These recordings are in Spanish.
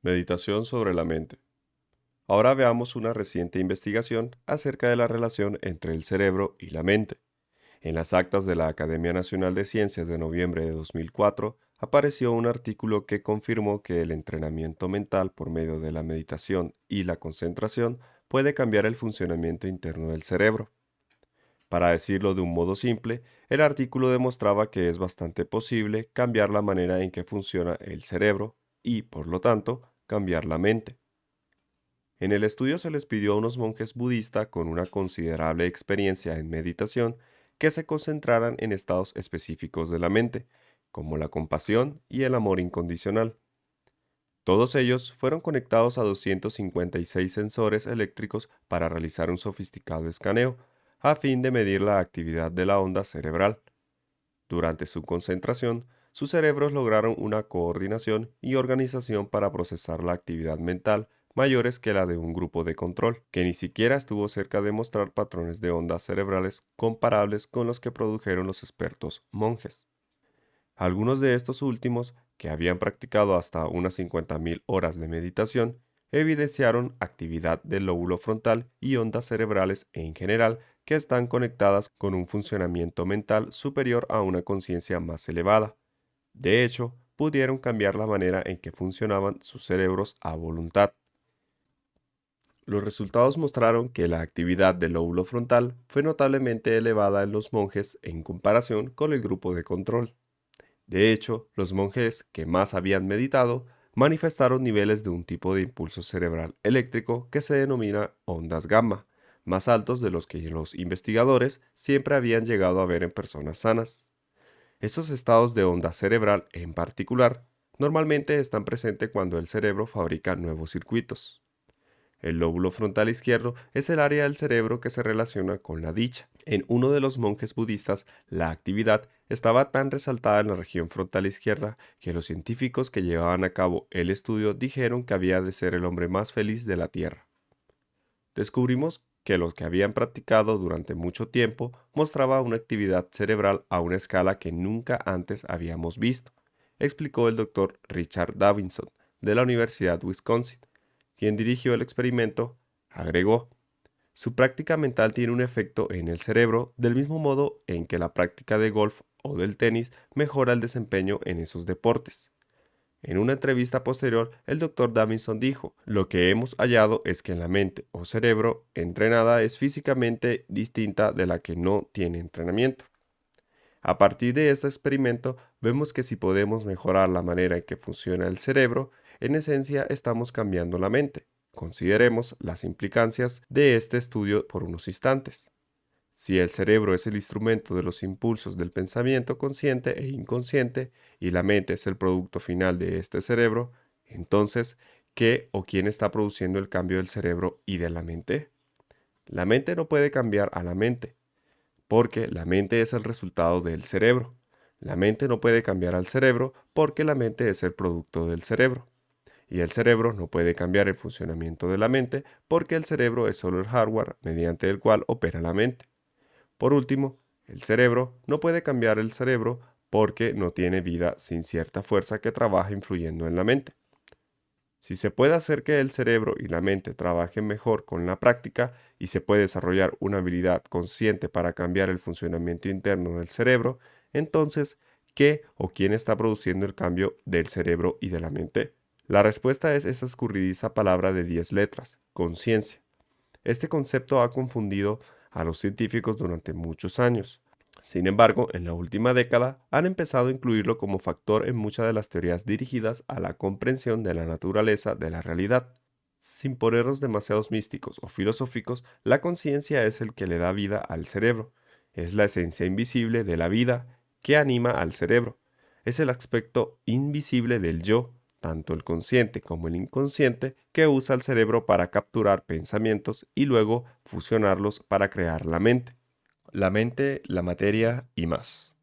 Meditación sobre la mente. Ahora veamos una reciente investigación acerca de la relación entre el cerebro y la mente. En las actas de la Academia Nacional de Ciencias de noviembre de 2004, apareció un artículo que confirmó que el entrenamiento mental por medio de la meditación y la concentración puede cambiar el funcionamiento interno del cerebro. Para decirlo de un modo simple, el artículo demostraba que es bastante posible cambiar la manera en que funciona el cerebro y, por lo tanto, cambiar la mente. En el estudio se les pidió a unos monjes budistas con una considerable experiencia en meditación que se concentraran en estados específicos de la mente, como la compasión y el amor incondicional. Todos ellos fueron conectados a 256 sensores eléctricos para realizar un sofisticado escaneo, a fin de medir la actividad de la onda cerebral. Durante su concentración, sus cerebros lograron una coordinación y organización para procesar la actividad mental mayores que la de un grupo de control, que ni siquiera estuvo cerca de mostrar patrones de ondas cerebrales comparables con los que produjeron los expertos monjes. Algunos de estos últimos, que habían practicado hasta unas 50.000 horas de meditación, evidenciaron actividad del lóbulo frontal y ondas cerebrales en general que están conectadas con un funcionamiento mental superior a una conciencia más elevada. De hecho, pudieron cambiar la manera en que funcionaban sus cerebros a voluntad. Los resultados mostraron que la actividad del lóbulo frontal fue notablemente elevada en los monjes en comparación con el grupo de control. De hecho, los monjes que más habían meditado manifestaron niveles de un tipo de impulso cerebral eléctrico que se denomina ondas gamma, más altos de los que los investigadores siempre habían llegado a ver en personas sanas. Estos estados de onda cerebral, en particular, normalmente están presentes cuando el cerebro fabrica nuevos circuitos. El lóbulo frontal izquierdo es el área del cerebro que se relaciona con la dicha. En uno de los monjes budistas, la actividad estaba tan resaltada en la región frontal izquierda que los científicos que llevaban a cabo el estudio dijeron que había de ser el hombre más feliz de la Tierra. Descubrimos que los que habían practicado durante mucho tiempo mostraba una actividad cerebral a una escala que nunca antes habíamos visto, explicó el doctor Richard Davidson de la Universidad de Wisconsin, quien dirigió el experimento. Agregó: su práctica mental tiene un efecto en el cerebro del mismo modo en que la práctica de golf o del tenis mejora el desempeño en esos deportes. En una entrevista posterior, el doctor Davidson dijo: lo que hemos hallado es que la mente o cerebro entrenada es físicamente distinta de la que no tiene entrenamiento. A partir de este experimento, vemos que si podemos mejorar la manera en que funciona el cerebro, en esencia estamos cambiando la mente. Consideremos las implicancias de este estudio por unos instantes. Si el cerebro es el instrumento de los impulsos del pensamiento consciente e inconsciente y la mente es el producto final de este cerebro, entonces, ¿qué o quién está produciendo el cambio del cerebro y de la mente? La mente no puede cambiar a la mente, porque la mente es el resultado del cerebro. La mente no puede cambiar al cerebro porque la mente es el producto del cerebro. Y el cerebro no puede cambiar el funcionamiento de la mente porque el cerebro es solo el hardware mediante el cual opera la mente. Por último, el cerebro no puede cambiar el cerebro porque no tiene vida sin cierta fuerza que trabaja influyendo en la mente. Si se puede hacer que el cerebro y la mente trabajen mejor con la práctica y se puede desarrollar una habilidad consciente para cambiar el funcionamiento interno del cerebro, entonces, ¿qué o quién está produciendo el cambio del cerebro y de la mente? La respuesta es esa escurridiza palabra de 10 letras: conciencia. Este concepto ha confundido a los científicos durante muchos años. Sin embargo, en la última década han empezado a incluirlo como factor en muchas de las teorías dirigidas a la comprensión de la naturaleza de la realidad. Sin ponernos demasiados místicos o filosóficos, la conciencia es el que le da vida al cerebro. Es la esencia invisible de la vida que anima al cerebro. Es el aspecto invisible del yo, tanto el consciente como el inconsciente, que usa el cerebro para capturar pensamientos y luego fusionarlos para crear la mente. La mente, la materia y más.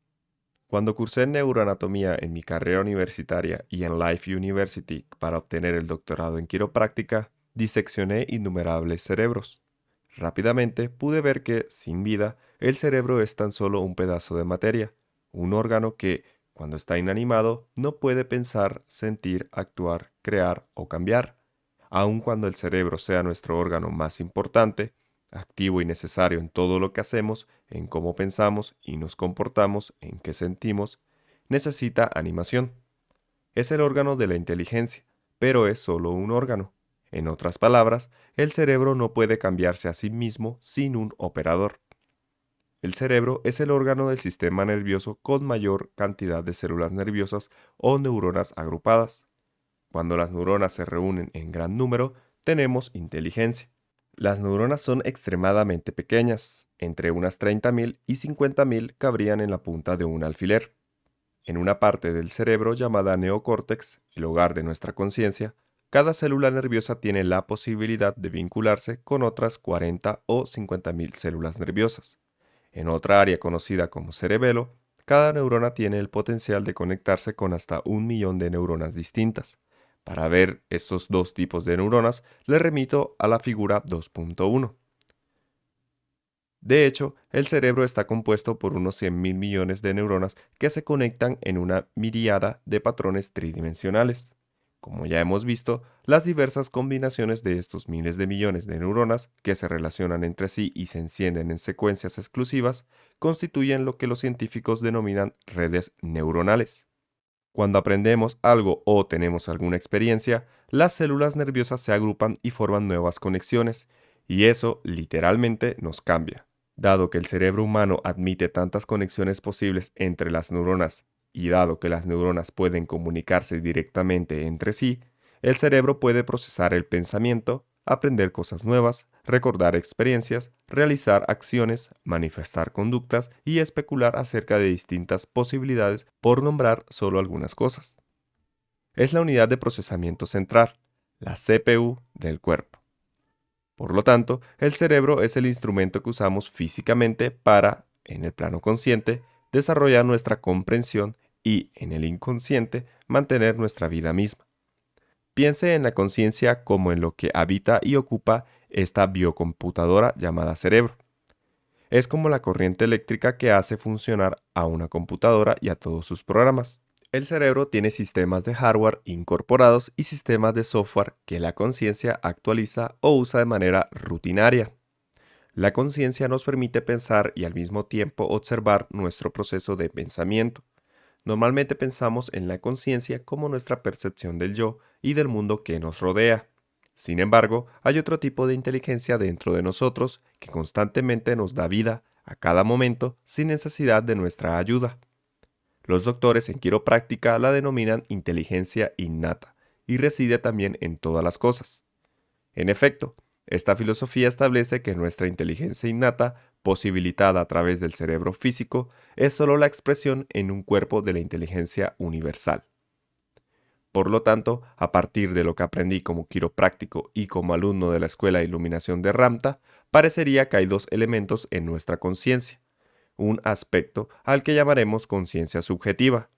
Cuando cursé neuroanatomía en mi carrera universitaria y en Life University para obtener el doctorado en quiropráctica, diseccioné innumerables cerebros. Rápidamente pude ver que, sin vida, el cerebro es tan solo un pedazo de materia, un órgano que, Cuando está inanimado, no puede pensar, sentir, actuar, crear o cambiar. Aun cuando el cerebro sea nuestro órgano más importante, activo y necesario en todo lo que hacemos, en cómo pensamos y nos comportamos, en qué sentimos, necesita animación. Es el órgano de la inteligencia, pero es solo un órgano. En otras palabras, el cerebro no puede cambiarse a sí mismo sin un operador. El cerebro es el órgano del sistema nervioso con mayor cantidad de células nerviosas o neuronas agrupadas. Cuando las neuronas se reúnen en gran número, tenemos inteligencia. Las neuronas son extremadamente pequeñas, entre unas 30.000 y 50.000 cabrían en la punta de un alfiler. En una parte del cerebro llamada neocórtex, el hogar de nuestra conciencia, cada célula nerviosa tiene la posibilidad de vincularse con otras 40 o 50.000 células nerviosas. En otra área conocida como cerebelo, cada neurona tiene el potencial de conectarse con hasta 1 millón de neuronas distintas. Para ver estos dos tipos de neuronas, le remito a la figura 2.1. De hecho, el cerebro está compuesto por unos 100.000 millones de neuronas que se conectan en una miríada de patrones tridimensionales. Como ya hemos visto, las diversas combinaciones de estos miles de millones de neuronas que se relacionan entre sí y se encienden en secuencias exclusivas constituyen lo que los científicos denominan redes neuronales. Cuando aprendemos algo o tenemos alguna experiencia, las células nerviosas se agrupan y forman nuevas conexiones, y eso literalmente nos cambia. Dado que el cerebro humano admite tantas conexiones posibles entre las neuronas y dado que las neuronas pueden comunicarse directamente entre sí, el cerebro puede procesar el pensamiento, aprender cosas nuevas, recordar experiencias, realizar acciones, manifestar conductas y especular acerca de distintas posibilidades, por nombrar solo algunas cosas. Es la unidad de procesamiento central, la CPU del cuerpo. Por lo tanto, el cerebro es el instrumento que usamos físicamente para, en el plano consciente, desarrollar nuestra comprensión y, en el inconsciente, mantener nuestra vida misma. Piense en la conciencia como en lo que habita y ocupa esta biocomputadora llamada cerebro. Es como la corriente eléctrica que hace funcionar a una computadora y a todos sus programas. El cerebro tiene sistemas de hardware incorporados y sistemas de software que la conciencia actualiza o usa de manera rutinaria. La conciencia nos permite pensar y al mismo tiempo observar nuestro proceso de pensamiento. Normalmente pensamos en la conciencia como nuestra percepción del yo y del mundo que nos rodea. Sin embargo, hay otro tipo de inteligencia dentro de nosotros que constantemente nos da vida a cada momento sin necesidad de nuestra ayuda. Los doctores en quiropráctica la denominan inteligencia innata y reside también en todas las cosas. En efecto, esta filosofía establece que nuestra inteligencia innata, posibilitada a través del cerebro físico, es solo la expresión en un cuerpo de la inteligencia universal. Por lo tanto, a partir de lo que aprendí como quiropráctico y como alumno de la Escuela de Iluminación de Ramtha, parecería que hay dos elementos en nuestra conciencia. Un aspecto al que llamaremos conciencia subjetiva.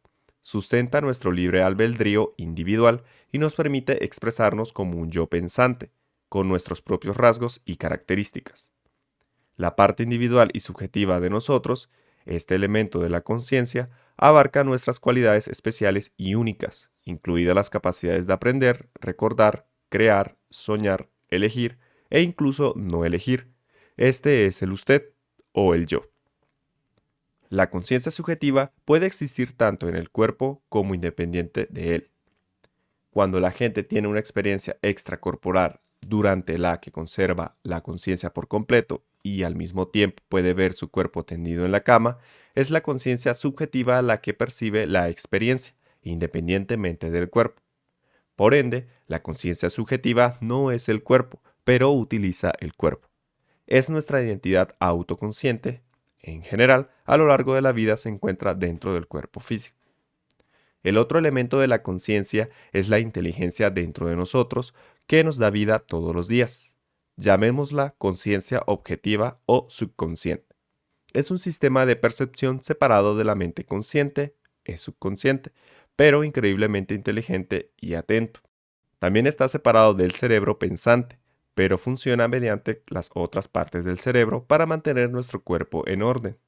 Sustenta nuestro libre albedrío individual y nos permite expresarnos como un yo pensante, con nuestros propios rasgos y características. La parte individual y subjetiva de nosotros, este elemento de la conciencia, abarca nuestras cualidades especiales y únicas, incluidas las capacidades de aprender, recordar, crear, soñar, elegir e incluso no elegir. Este es el usted o el yo. La conciencia subjetiva puede existir tanto en el cuerpo como independiente de él. Cuando la gente tiene una experiencia extracorporal durante la que conserva la conciencia por completo y al mismo tiempo puede ver su cuerpo tendido en la cama, es la conciencia subjetiva la que percibe la experiencia, independientemente del cuerpo. Por ende, la conciencia subjetiva no es el cuerpo, pero utiliza el cuerpo. Es nuestra identidad autoconsciente. En general, a lo largo de la vida se encuentra dentro del cuerpo físico. El otro elemento de la conciencia es la inteligencia dentro de nosotros que nos da vida todos los días. Llamémosla conciencia objetiva o subconsciente. Es un sistema de percepción separado de la mente consciente, es subconsciente, pero increíblemente inteligente y atento. También está separado del cerebro pensante, pero funciona mediante las otras partes del cerebro para mantener nuestro cuerpo en orden.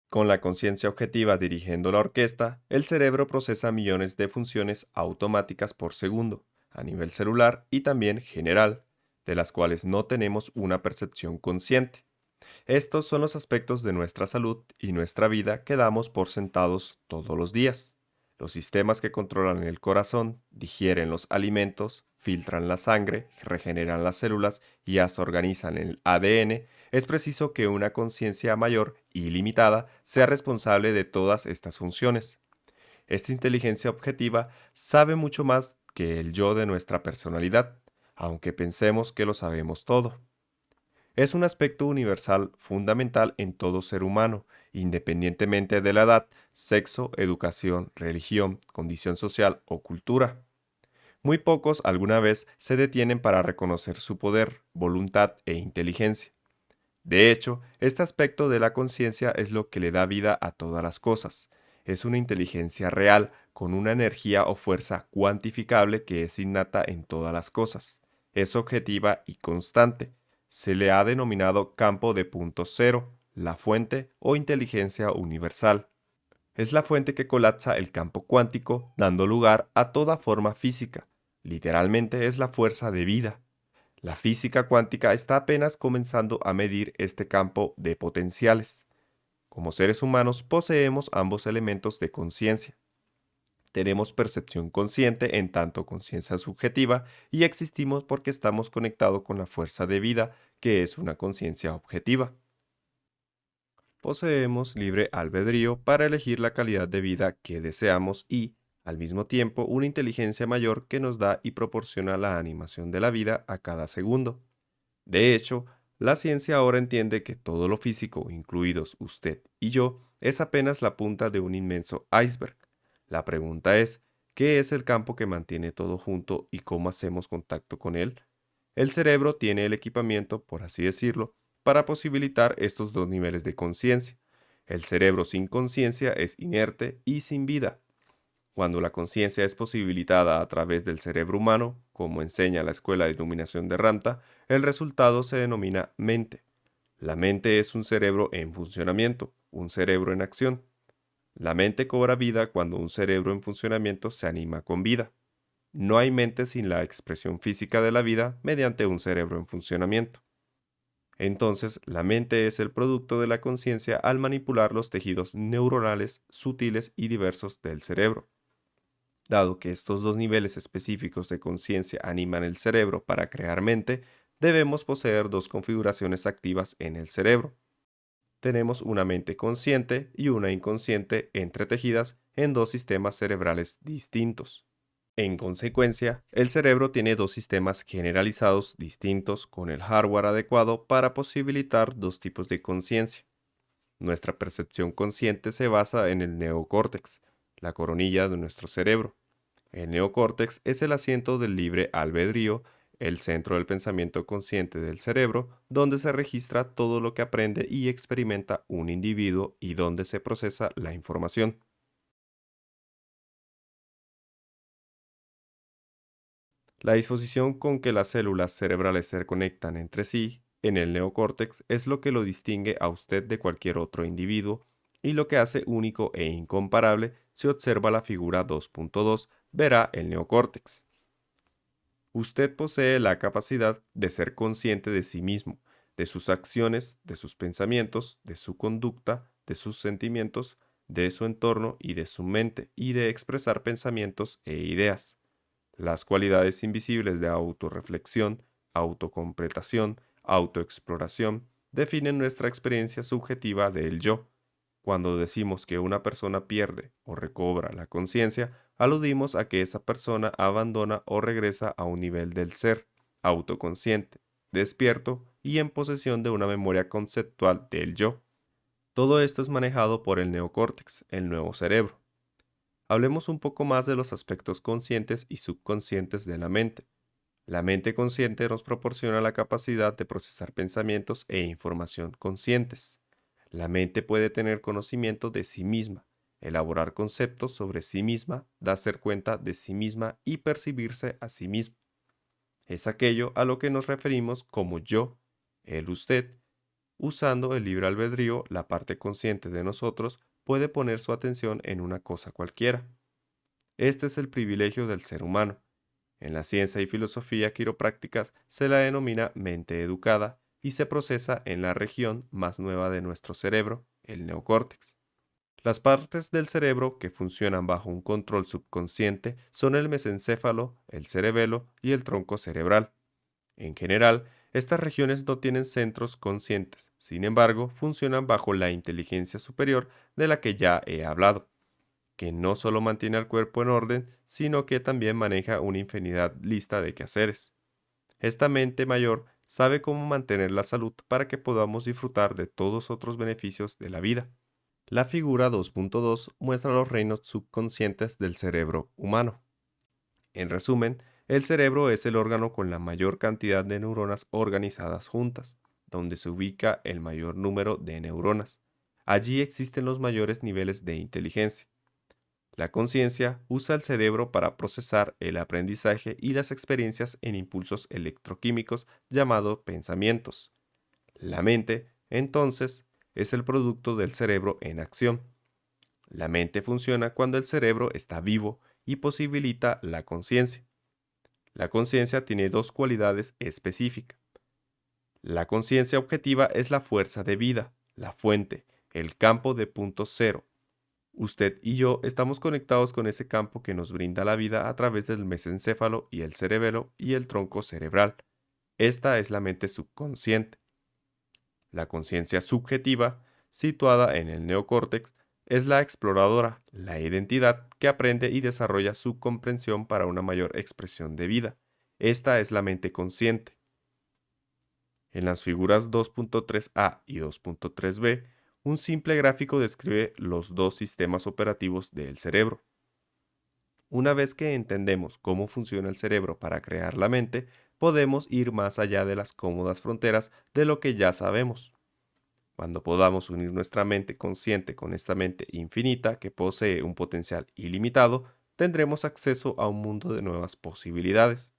Con la conciencia objetiva dirigiendo la orquesta, el cerebro procesa millones de funciones automáticas por segundo, a nivel celular y también general, de las cuales no tenemos una percepción consciente. Estos son los aspectos de nuestra salud y nuestra vida que damos por sentados todos los días. Los sistemas que controlan el corazón, digieren los alimentos, filtran la sangre, regeneran las células y hasta organizan el ADN, es preciso que una conciencia mayor y limitada sea responsable de todas estas funciones. Esta inteligencia objetiva sabe mucho más que el yo de nuestra personalidad, aunque pensemos que lo sabemos todo. Es un aspecto universal fundamental en todo ser humano, independientemente de la edad, sexo, educación, religión, condición social o cultura. Muy pocos alguna vez se detienen para reconocer su poder, voluntad e inteligencia. De hecho, este aspecto de la conciencia es lo que le da vida a todas las cosas. Es una inteligencia real, con una energía o fuerza cuantificable que es innata en todas las cosas. Es objetiva y constante. Se le ha denominado campo de punto cero, la fuente o inteligencia universal. Es la fuente que colapsa el campo cuántico, dando lugar a toda forma física. Literalmente es la fuerza de vida. La física cuántica está apenas comenzando a medir este campo de potenciales. Como seres humanos poseemos ambos elementos de conciencia. Tenemos percepción consciente en tanto conciencia subjetiva y existimos porque estamos conectados con la fuerza de vida, que es una conciencia objetiva. Poseemos libre albedrío para elegir la calidad de vida que deseamos y, al mismo tiempo, una inteligencia mayor que nos da y proporciona la animación de la vida a cada segundo. De hecho, la ciencia ahora entiende que todo lo físico, incluidos usted y yo, es apenas la punta de un inmenso iceberg. La pregunta es, ¿qué es el campo que mantiene todo junto y cómo hacemos contacto con él? El cerebro tiene el equipamiento, por así decirlo, para posibilitar estos dos niveles de conciencia. El cerebro sin conciencia es inerte y sin vida. Cuando la conciencia es posibilitada a través del cerebro humano, como enseña la Escuela de Iluminación de Ramta, el resultado se denomina mente. La mente es un cerebro en funcionamiento, un cerebro en acción. La mente cobra vida cuando un cerebro en funcionamiento se anima con vida. No hay mente sin la expresión física de la vida mediante un cerebro en funcionamiento. Entonces, la mente es el producto de la conciencia al manipular los tejidos neuronales sutiles y diversos del cerebro. Dado que estos dos niveles específicos de conciencia animan el cerebro para crear mente, debemos poseer dos configuraciones activas en el cerebro. Tenemos una mente consciente y una inconsciente entretejidas en dos sistemas cerebrales distintos. En consecuencia, el cerebro tiene dos sistemas generalizados distintos con el hardware adecuado para posibilitar dos tipos de conciencia. Nuestra percepción consciente se basa en el neocórtex, la coronilla de nuestro cerebro. El neocórtex es el asiento del libre albedrío, el centro del pensamiento consciente del cerebro, donde se registra todo lo que aprende y experimenta un individuo y donde se procesa la información. La disposición con que las células cerebrales se conectan entre sí en el neocórtex es lo que lo distingue a usted de cualquier otro individuo y lo que hace único e incomparable si observa la figura 2.2, verá el neocórtex. Usted posee la capacidad de ser consciente de sí mismo, de sus acciones, de sus pensamientos, de su conducta, de sus sentimientos, de su entorno y de su mente, y de expresar pensamientos e ideas. Las cualidades invisibles de autorreflexión, autocompletación, autoexploración definen nuestra experiencia subjetiva del yo. Cuando decimos que una persona pierde o recobra la conciencia, aludimos a que esa persona abandona o regresa a un nivel del ser, autoconsciente, despierto y en posesión de una memoria conceptual del yo. Todo esto es manejado por el neocórtex, el nuevo cerebro. Hablemos un poco más de los aspectos conscientes y subconscientes de la mente. La mente consciente nos proporciona la capacidad de procesar pensamientos e información conscientes. La mente puede tener conocimiento de sí misma, elaborar conceptos sobre sí misma, darse cuenta de sí misma y percibirse a sí misma. Es aquello a lo que nos referimos como yo, el usted. Usando el libre albedrío, la parte consciente de nosotros puede poner su atención en una cosa cualquiera. Este es el privilegio del ser humano. En la ciencia y filosofía quiroprácticas se la denomina mente educada y se procesa en la región más nueva de nuestro cerebro, el neocórtex. Las partes del cerebro que funcionan bajo un control subconsciente son el mesencéfalo, el cerebelo y el tronco cerebral. En general, estas regiones no tienen centros conscientes, sin embargo, funcionan bajo la inteligencia superior de la que ya he hablado, que no solo mantiene al cuerpo en orden, sino que también maneja una infinidad lista de quehaceres. Esta mente mayor sabe cómo mantener la salud para que podamos disfrutar de todos otros beneficios de la vida. La figura 2.2 muestra los reinos subconscientes del cerebro humano. En resumen, el cerebro es el órgano con la mayor cantidad de neuronas organizadas juntas, donde se ubica el mayor número de neuronas. Allí existen los mayores niveles de inteligencia. La conciencia usa el cerebro para procesar el aprendizaje y las experiencias en impulsos electroquímicos llamados pensamientos. La mente, entonces, es el producto del cerebro en acción. La mente funciona cuando el cerebro está vivo y posibilita la conciencia. La conciencia tiene dos cualidades específicas. La conciencia objetiva es la fuerza de vida, la fuente, el campo de punto cero. Usted y yo estamos conectados con ese campo que nos brinda la vida a través del mesencéfalo y el cerebelo y el tronco cerebral. Esta es la mente subconsciente. La conciencia subjetiva, situada en el neocórtex, es la exploradora, la identidad que aprende y desarrolla su comprensión para una mayor expresión de vida. Esta es la mente consciente. En las figuras 2.3a y 2.3b, un simple gráfico describe los dos sistemas operativos del cerebro. Una vez que entendemos cómo funciona el cerebro para crear la mente, podemos ir más allá de las cómodas fronteras de lo que ya sabemos. Cuando podamos unir nuestra mente consciente con esta mente infinita que posee un potencial ilimitado, tendremos acceso a un mundo de nuevas posibilidades.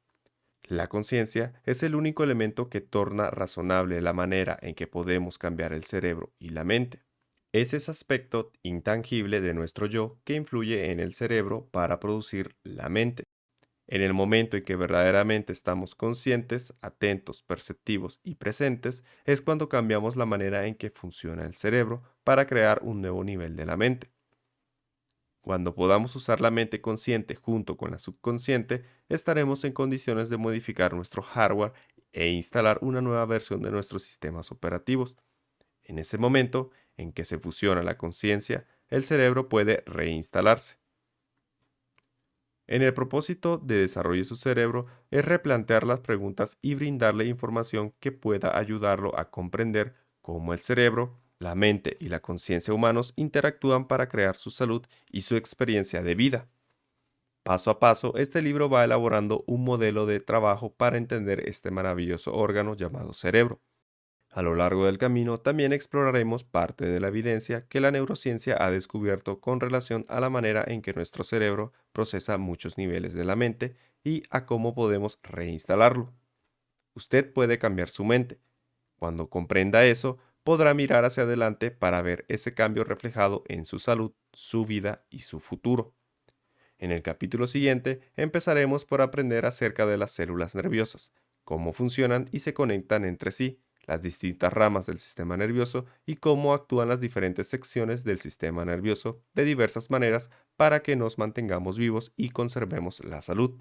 La conciencia es el único elemento que torna razonable la manera en que podemos cambiar el cerebro y la mente. Es ese aspecto intangible de nuestro yo que influye en el cerebro para producir la mente. En el momento en que verdaderamente estamos conscientes, atentos, perceptivos y presentes, es cuando cambiamos la manera en que funciona el cerebro para crear un nuevo nivel de la mente. Cuando podamos usar la mente consciente junto con la subconsciente, estaremos en condiciones de modificar nuestro hardware e instalar una nueva versión de nuestros sistemas operativos. En ese momento en que se fusiona la conciencia, el cerebro puede reinstalarse. En el propósito de desarrollo de su cerebro es replantear las preguntas y brindarle información que pueda ayudarlo a comprender cómo el cerebro, la mente y la conciencia humanos interactúan para crear su salud y su experiencia de vida. Paso a paso, este libro va elaborando un modelo de trabajo para entender este maravilloso órgano llamado cerebro. A lo largo del camino también exploraremos parte de la evidencia que la neurociencia ha descubierto con relación a la manera en que nuestro cerebro procesa muchos niveles de la mente y a cómo podemos reinstalarlo. Usted puede cambiar su mente. Cuando comprenda eso, podrá mirar hacia adelante para ver ese cambio reflejado en su salud, su vida y su futuro. En el capítulo siguiente empezaremos por aprender acerca de las células nerviosas, cómo funcionan y se conectan entre sí, las distintas ramas del sistema nervioso y cómo actúan las diferentes secciones del sistema nervioso de diversas maneras para que nos mantengamos vivos y conservemos la salud.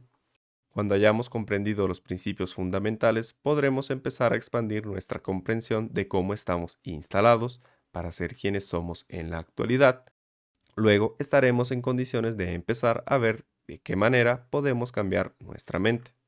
Cuando hayamos comprendido los principios fundamentales, podremos empezar a expandir nuestra comprensión de cómo estamos instalados para ser quienes somos en la actualidad. Luego estaremos en condiciones de empezar a ver de qué manera podemos cambiar nuestra mente.